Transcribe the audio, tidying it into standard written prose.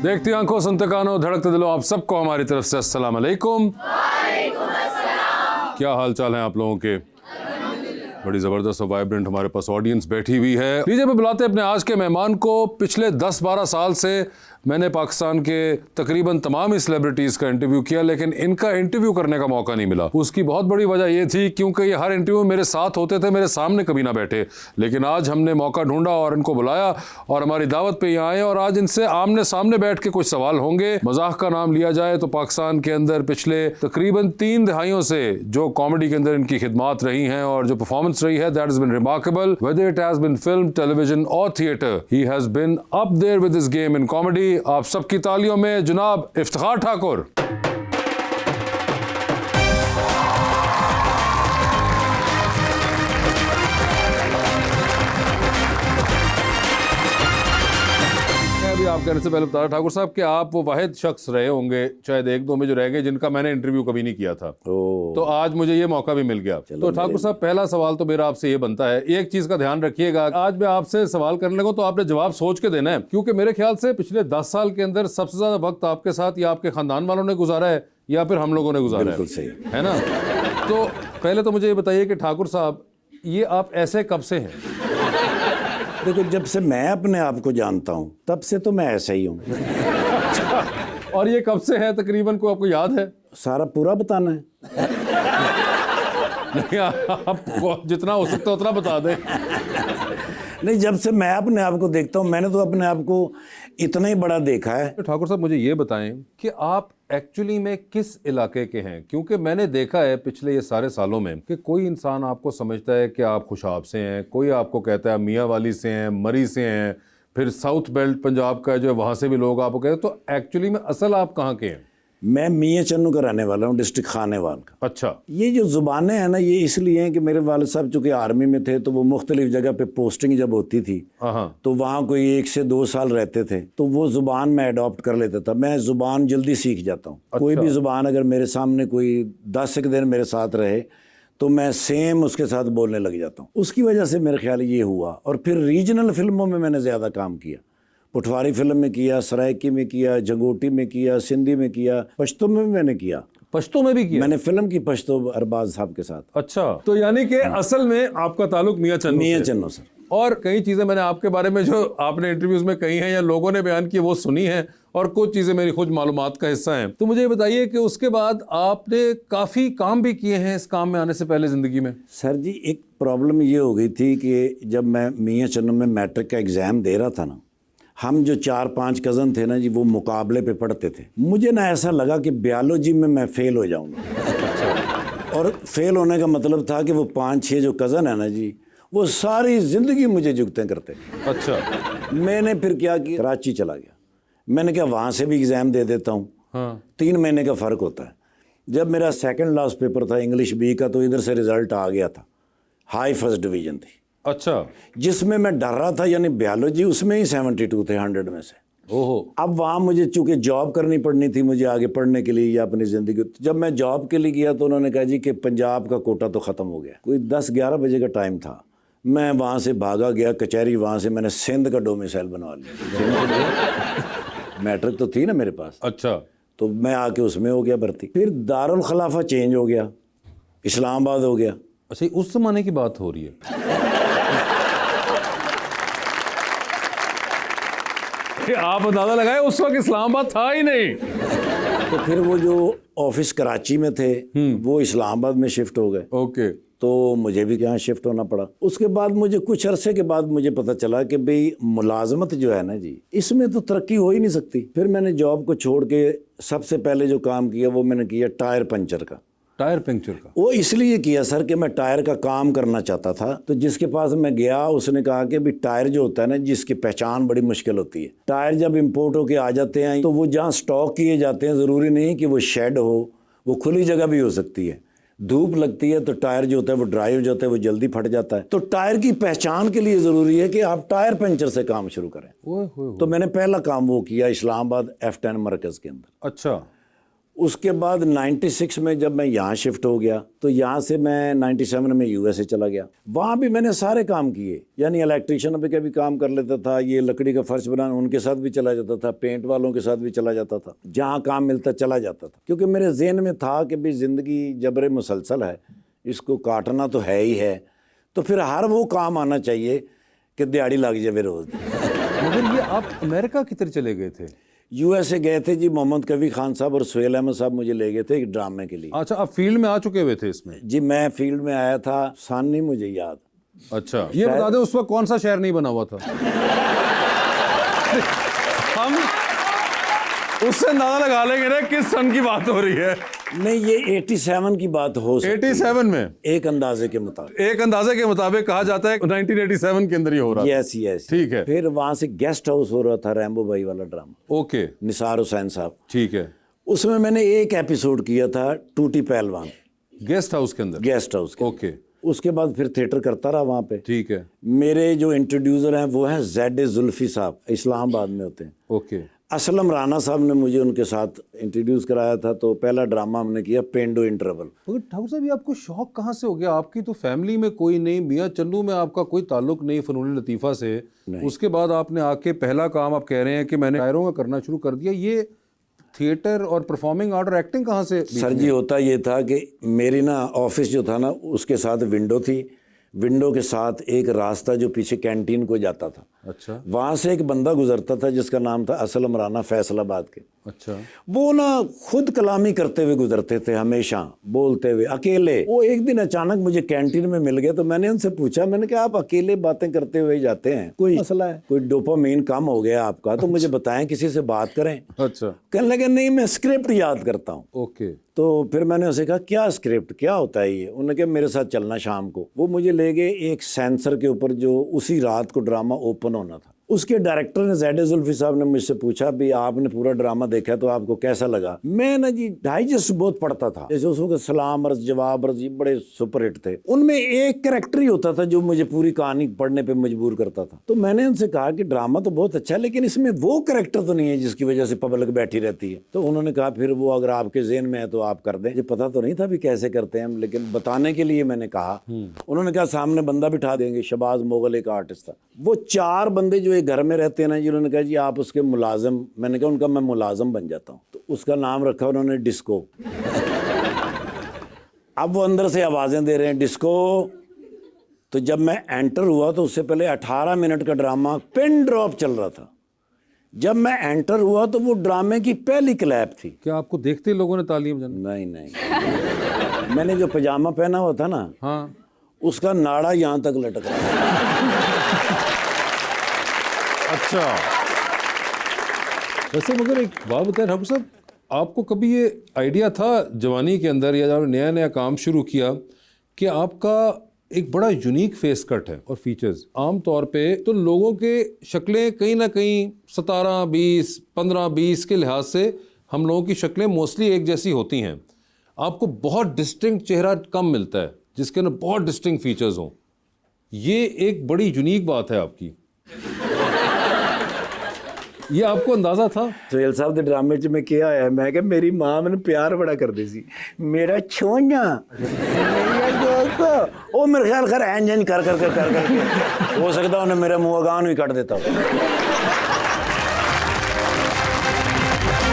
देखती आंखों सुनते कानों धड़कते दिलों, आप सबको हमारी तरफ से अस्सलाम वालेकुम। क्या हाल चाल है आप लोगों के? बड़ी ज़बरदस्त और वाइब्रेंट हमारे पास ऑडियंस बैठी हुई है। लीजिए मैं बुलाते अपने आज के मेहमान को। पिछले 10-12 साल से मैंने पाकिस्तान के तकरीबन तमाम ही सेलिब्रिटीज़ का इंटरव्यू किया, लेकिन इनका इंटरव्यू करने का मौका नहीं मिला। उसकी बहुत बड़ी वजह ये थी क्योंकि ये हर इंटरव्यू मेरे साथ होते थे, मेरे सामने कभी ना बैठे। लेकिन आज हमने मौका ढूंढा और इनको बुलाया और हमारी दावत पे यहाँ आए और आज इनसे आमने सामने बैठ के कुछ सवाल होंगे। मजाक का नाम लिया जाए तो पाकिस्तान के अंदर पिछले तकरीबन 3 दहाइयों से जो कॉमेडी के अंदर इनकी खिदमात रही हैं और जो परफॉर्मेंस रही है, that has been remarkable, whether it has been film, television और theatre, he has been up there with his game in comedy. आप सबकी तालियों में जनाब इफ्तिखार ठाकुर। आप कहने से पहले बता ठाकुर साहब कि आप वो वाहिद शख्स रहे होंगे शायद 1-2 में जो रह गए जिनका मैंने इंटरव्यू कभी नहीं किया था। तो आज मुझे ये मौका भी मिल गया। तो ठाकुर साहब पहला सवाल तो मेरा आपसे ये बनता है, एक चीज का ध्यान रखिएगा, आज मैं आपसे सवाल करने लगूं तो आपने जवाब सोच के देना है, क्योंकि मेरे ख्याल से पिछले 10 साल के अंदर सबसे ज्यादा वक्त आपके साथ या आपके खानदान वालों ने गुजारा है या फिर हम लोगों ने गुजारा है। सही है ना? तो पहले तो मुझे ये बताइए कि ठाकुर साहब ये आप ऐसे कब से हैं? देखो, जब से मैं अपने आप को जानता हूँ तब से तो मैं ऐसा ही हूँ। और ये कब से है तकरीबन, को आपको याद है? सारा पूरा बताना है? नहीं, आपको जितना हो सकता है उतना बता दें। नहीं, जब से मैं अपने आप को देखता हूँ, मैंने तो अपने आप को इतना ही बड़ा देखा है। तो ठाकुर साहब मुझे ये बताएं कि आप एक्चुअली में किस इलाके के हैं, क्योंकि मैंने देखा है पिछले ये सारे सालों में कि कोई इंसान आपको समझता है कि आप खुशाब से हैं, कोई आपको कहता है मियाँ वाली से हैं, मरी से हैं, फिर साउथ बेल्ट पंजाब का जो है वहाँ से भी लोग आपको कहते हैं। तो एक्चुअली में असल आप कहाँ के हैं? मैं मियाँ चन्नू का रहने वाला हूँ, डिस्ट्रिक्ट खानेवाल का। अच्छा। ये जो ज़ुबानें हैं ना, ये इसलिए हैं कि मेरे वालिद साहब चूँकि आर्मी में थे तो वो मुख्तलिफ जगह पे पोस्टिंग जब होती थी तो वहाँ कोई 1 से 2 साल रहते थे, तो वो ज़ुबान मैं अडॉप्ट कर लेता था। मैं ज़ुबान जल्दी सीख जाता हूँ। अच्छा। कोई भी ज़ुबान अगर मेरे सामने कोई 10 एक दिन मेरे साथ रहे तो मैं सेम उसके साथ बोलने लग जाता हूँ। उसकी वजह से मेरे ख्याल ये हुआ। और फिर रीजनल फिल्मों में मैंने ज़्यादा काम किया। पटवारी फिल्म में किया, सराइकी में किया, जंगोटी में किया, सिंधी में किया, पश्तो में भी मैंने किया। पश्तो में भी किया? मैंने फिल्म की पश्तो अरबाज साहब के साथ। अच्छा, तो यानी कि असल में आपका ताल्लुक मियाँ चन्नू सर। और कई चीज़ें मैंने आपके बारे में जो आपने इंटरव्यूज में कही हैं या लोगों ने बयान की वो सुनी हैं, और कुछ चीज़ें मेरी खुद मालूमात का हिस्सा हैं। तो मुझे ये बताइए कि उसके बाद आपने काफ़ी काम भी किए हैं इस काम में आने से पहले ज़िंदगी में। सर जी, एक प्रॉब्लम ये हो गई थी कि जब मैं मियाँ चन्नू में मैट्रिक का एग्ज़ाम दे रहा था ना, हम जो 4-5 कज़न थे ना जी, वो मुकाबले पे पढ़ते थे। मुझे ना ऐसा लगा कि बायोलॉजी में मैं फ़ेल हो जाऊँगा। और फेल होने का मतलब था कि वो 5-6 जो कज़न है ना जी, वो सारी ज़िंदगी मुझे जुगतें करते। अच्छा। मैंने फिर क्या किया, कराची चला गया। मैंने कहा वहाँ से भी एग्ज़ाम दे देता हूँ। हाँ। 3 महीने का फ़र्क होता है। जब मेरा सेकंड लास्ट पेपर था इंग्लिश बी का, तो इधर से रिज़ल्ट आ गया था, हाई फर्स्ट डिवीज़न थी। अच्छा। जिसमें मैं डर रहा था, यानी बायोलॉजी, उसमें ही 72 थे 100 में से। ओहो। अब वहाँ मुझे चूँकि जॉब करनी पड़नी थी मुझे आगे पढ़ने के लिए या अपनी ज़िंदगी। जब मैं जॉब के लिए गया तो उन्होंने कहा जी कि पंजाब का कोटा तो ख़त्म हो गया। कोई 10-11 बजे का टाइम था। मैं वहाँ से भागा गया कचहरी, वहाँ से मैंने सिंध का डोमिसाइल बनवा लिया। मैट्रिक तो थी ना मेरे पास। अच्छा। तो मैं आके उसमें हो गया भर्ती। फिर दारुल खिलाफा चेंज हो गया, इस्लामाबाद हो गया। अच्छा, उस ज़माने की बात हो रही है? आप अंदाजा लगाए उस वक्त इस्लामाबाद था ही नहीं। तो फिर वो जो ऑफिस कराची में थे वो इस्लामाबाद में शिफ्ट हो गए। ओके। तो मुझे भी यहाँ शिफ्ट होना पड़ा। उसके बाद मुझे कुछ अरसे के बाद मुझे पता चला कि भाई मुलाजमत जो है ना जी, इसमें तो तरक्की हो ही नहीं सकती। फिर मैंने जॉब को छोड़ के सबसे पहले जो काम किया वो मैंने किया टायर पंचर का। टायर पंचर का? वो इसलिए किया सर कि मैं टायर का काम करना चाहता था। तो जिसके पास मैं गया उसने कहा कि भी टायर जो होता है ना, जिसकी पहचान बड़ी मुश्किल होती है। टायर जब इम्पोर्ट होके आ जाते हैं तो वो जहाँ स्टॉक किए जाते हैं, ज़रूरी नहीं कि वो शेड हो, वो खुली जगह भी हो सकती है। धूप लगती है तो टायर जो होता है वो ड्राई हो जाता है, वो जल्दी फट जाता है। तो टायर की पहचान के लिए ज़रूरी है कि आप टायर पंचर से काम शुरू करें। तो मैंने पहला काम वो किया इस्लामाबाद F10 मरकज़ के अंदर। अच्छा। اس کے بعد 96 میں جب میں یہاں شفٹ ہو گیا تو یہاں سے میں 97 میں USA چلا گیا. وہاں بھی میں نے سارے کام کیے, یعنی الیکٹریشین پہ بھی کام کر لیتا تھا, یہ لکڑی کا فرش بنانا ان کے ساتھ بھی چلا جاتا تھا, پینٹ والوں کے ساتھ بھی چلا جاتا تھا, جہاں کام ملتا چلا جاتا تھا, کیونکہ میرے ذہن میں تھا کہ بھی زندگی جبر مسلسل ہے, اس کو کاٹنا تو ہے ہی ہے, تو پھر ہر وہ کام آنا چاہیے کہ دیہڑی لگ جائے روز. مگر یہ آپ امریکہ کدھر چلے گئے تھے؟ USA گئے تھے جی, محمد کبھی خان صاحب اور سہیل احمد صاحب مجھے لے گئے تھے ایک ڈرامے کے لیے. اچھا, آپ فیلڈ میں آ چکے ہوئے تھے اس میں؟ جی میں فیلڈ میں آیا تھا, سان نہیں مجھے یاد. اچھا, یہ بتا دیں اس وقت کون سا شہر نہیں بنا ہوا تھا؟ ہم اس سے اندازہ لگا لیں گے نا کس سن کی بات ہو رہی ہے. نہیں, یہ 87 کی بات ہو سکتی ہے, 87 میں ایک اندازے کے مطابق. ایک اندازے کے مطابق کہا جاتا ہے 1987 کے اندر یہ ہو رہا ہے. یس یس, ٹھیک ہے. پھر وہاں سے گیسٹ ہاؤس ہو رہا تھا ریمبو بھائی والا ڈرامہ, اوکے, نثار حسین صاحب. ٹھیک ہے. اس میں نے ایک ایپیسوڈ کیا تھا ٹوٹی پہلوان, گیسٹ ہاؤس کے اندر. گیسٹ ہاؤس کے. اوکے. اس کے بعد پھر تھیٹر کرتا رہا وہاں پہ. ٹھیک ہے. میرے جو انٹروڈیوسر ہیں وہ ہیں زیڈ زلفی صاحب, اسلام آباد میں ہوتے ہیں. اوکے. اسلم رانا صاحب نے مجھے ان کے ساتھ انٹروڈیوس کرایا تھا, تو پہلا ڈرامہ ہم نے کیا پینڈو ان ٹربل. مگر ٹھاکر صاحب, یہ آپ کو شوق کہاں سے ہو گیا؟ آپ کی تو فیملی میں کوئی نہیں, میاں چنو میں آپ کا کوئی تعلق نہیں فنون لطیفہ سے. اس کے بعد آپ نے آ کے پہلا کام آپ کہہ رہے ہیں کہ میں نے ٹائروں کا کرنا شروع کر دیا. یہ تھیٹر اور پرفارمنگ آرٹ اور ایکٹنگ کہاں سے؟ سر جی ہوتا یہ تھا کہ میری نا آفس جو تھا نا اس کے ساتھ ونڈو تھی, ونڈو کے ساتھ ایک راستہ جو پیچھے کینٹین کو جاتا تھا. اچھا. وہاں سے ایک بندہ گزرتا تھا جس کا نام تھا اسلم رانا, فیصل آباد کے. اچھا. وہ نا خود کلامی کرتے ہوئے گزرتے تھے, ہمیشہ بولتے ہوئے اکیلے. وہ ایک دن اچانک مجھے کینٹین میں مل گئے, تو میں نے ان سے پوچھا, میں نے کہا آپ اکیلے باتیں کرتے ہوئے جاتے ہیں, کوئی مسئلہ ہے, کوئی ڈوپامین کم ہو گیا آپ کا, تو مجھے بتائیں, کسی سے بات کریں. اچھا. کہنے لگے نہیں میں اسکرپٹ یاد کرتا ہوں. اوکے. تو پھر میں نے اسے کہا کیا اسکرپٹ, کیا ہوتا ہے یہ؟ انہوں نے کہا میرے ساتھ چلنا شام کو. وہ مجھے لے گئے ایک سینسر کے اوپر جو اسی رات کو ڈرامہ اوپن ہونا تھا. اس کے ڈائریکٹر نے زیڈ زلفی صاحب نے مجھ سے پوچھا بھی آپ نے پورا ڈرامہ دیکھا تو آپ کو کیسا لگا؟ میں نا جی ڈائجسٹ بہت پڑھتا تھا, جیسے اس وقت سلام عرض جواب عرض, یہ بڑے سپر ہٹ تھے. ان میں ایک کریکٹر ہی ہوتا تھا جو مجھے پوری کہانی پڑھنے پہ مجبور کرتا تھا. تو میں نے ان سے کہا کہ ڈرامہ تو بہت اچھا ہے لیکن اس میں وہ کریکٹر تو نہیں ہے جس کی وجہ سے پبلک بیٹھی رہتی ہے. تو انہوں نے کہا پھر وہ اگر آپ کے ذہن میں ہے تو آپ کر دیں. مجھے پتا تو نہیں تھا بھی کیسے کرتے ہیں, لیکن بتانے کے لیے میں نے کہا. انہوں نے کہا سامنے بندہ بٹھا دیں گے, شباز مغل ایک آرٹسٹ تھا. وہ 4 بندے جو ایک گھر میں رہتے ہیں نا, جنہوں نے کہا جی آپ اس کے ملازم. میں نے کہا ان کا میں ملازم بن جاتا ہوں. تو اس کا نام رکھا انہوں نے ڈسکو. اب وہ اندر سے آوازیں دے رہے ہیں ڈسکو. تو جب میں انٹر ہوا تو اس سے پہلے 18 منٹ کا ڈرامہ پن ڈراپ چل رہا تھا. جب میں انٹر ہوا تو وہ ڈرامے کی پہلی کلیپ تھی. کیا آپ کو دیکھتے لوگوں نے تعلیم جانا؟ نہیں میں نے جو پجامہ پہنا ہوا تھا نا, ہاں, اس کا ناڑا یہاں تک لٹک رہا. اچھا. ویسے مگر ایک بات بتائیں ٹھاکر صاحب, آپ کو کبھی یہ آئیڈیا تھا جوانی کے اندر یا جب نیا کام شروع کیا کہ آپ کا ایک بڑا یونیک فیس کٹ ہے اور فیچرز؟ عام طور پہ تو لوگوں کے شکلیں کہیں نہ کہیں 17, 20, 15, 20 کے لحاظ سے ہم لوگوں کی شکلیں موسٹلی ایک جیسی ہوتی ہیں. آپ کو بہت ڈسٹنکٹ چہرہ کم ملتا ہے جس کے اندر بہت ڈسٹنکٹ فیچرز ہوں. یہ ایک بڑی یونیک بات ہے آپ کی. یہ آپ کو اندازہ تھا؟ سہیل صاحب دے ڈرامے چ میں کیا ہے, میں کہ میری ماں میں پیار بڑا کرتی سی, میرا چھونا وہ میرے خیال خیر اینج کر ہو سکتا انہیں میرا منہ اگان بھی کٹ دیتا ہو.